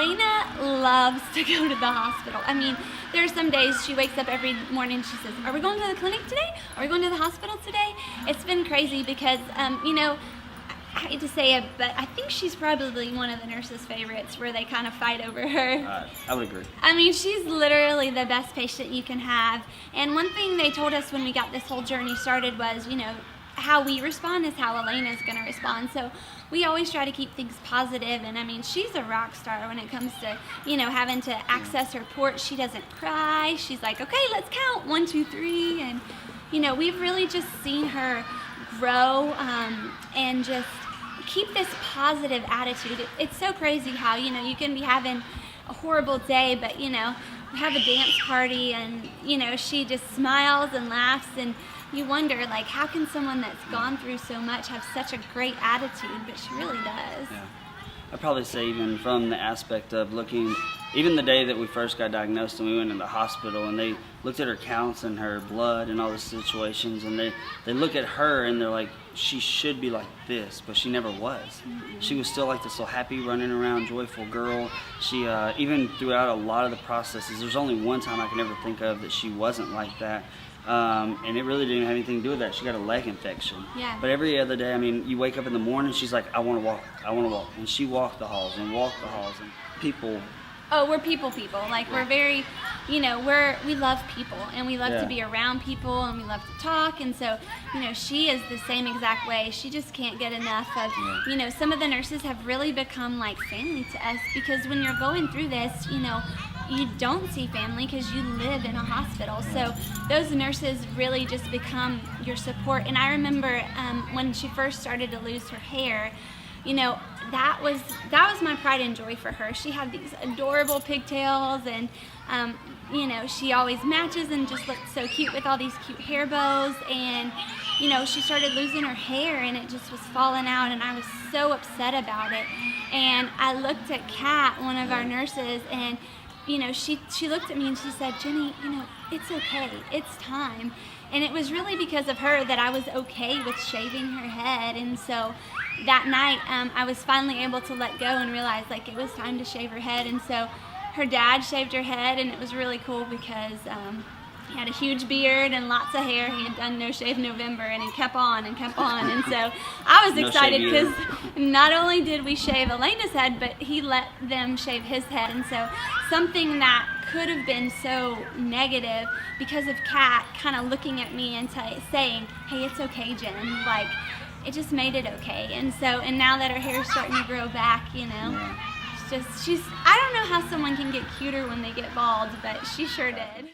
Elena loves to go to the hospital. I mean, there are some days she wakes up every morning and she says, are we going to the clinic today? Are we going to the hospital today? It's been crazy because, you know, I hate to say it, but I think she's probably one of the nurses' favorites where they kind of fight over her. I would agree. I mean, she's literally the best patient you can have. And one thing they told us when we got this whole journey started was, you know, how we respond is how Elena's going to respond. So we always try to keep things positive. And I mean, she's a rock star when it comes to, you know, having to access her port. She doesn't cry. She's like, okay, let's count 1, 2, 3. And, you know, we've really just seen her grow and just keep this positive attitude. It's so crazy how, you know, you can be having a horrible day, but, you know, have a dance party and, you know, she just smiles and laughs, and you wonder, like, how can someone that's gone through so much have such a great attitude? But she really does. Yeah. I'd probably say even from the aspect of looking, even the day that we first got diagnosed and we went into the hospital and they looked at her counts and her blood and all the situations, and they look at her and they're like, she should be like this, but she never was. Mm-hmm. She was still like this little happy, running around, joyful girl. She, even throughout a lot of the processes, there's only one time I can ever think of that she wasn't like that. And it really didn't have anything to do with that. She got a leg infection. Yeah. But every other day, I mean, you wake up in the morning, she's like, I want to walk. And she walked the halls and walked the halls. And people. Oh, we're people. Like, we're very, you know, we love people, and we love to be around people, and we love to talk. And so, you know, she is the same exact way. She just can't get enough of, you know, some of the nurses have really become like family to us, because when you're going through this, you know, you don't see family because you live in a hospital. So those nurses really just become your support. And I remember when she first started to lose her hair, you know, that was my pride and joy for her. She had these adorable pigtails, and you know, she always matches and just looked so cute with all these cute hair bows. And you know, she started losing her hair and it just was falling out, and I was so upset about it. And I looked at Kat, one of our nurses, and you know, she looked at me and she said, Jenny, you know, it's okay, it's time. And it was really because of her that I was okay with shaving her head. And so that night, I was finally able to let go and realize, like, it was time to shave her head. And so her dad shaved her head, and it was really cool because he had a huge beard and lots of hair. He had done No Shave November, and he kept on and kept on. And so I was excited because not only did we shave Elena's head, but he let them shave his head. And so something that could have been so negative, because of Kat kind of looking at me and saying, hey, it's okay, Jen, like, it just made it okay. And so, and now that her hair's starting to grow back, you know, I don't know how someone can get cuter when they get bald, but she sure did.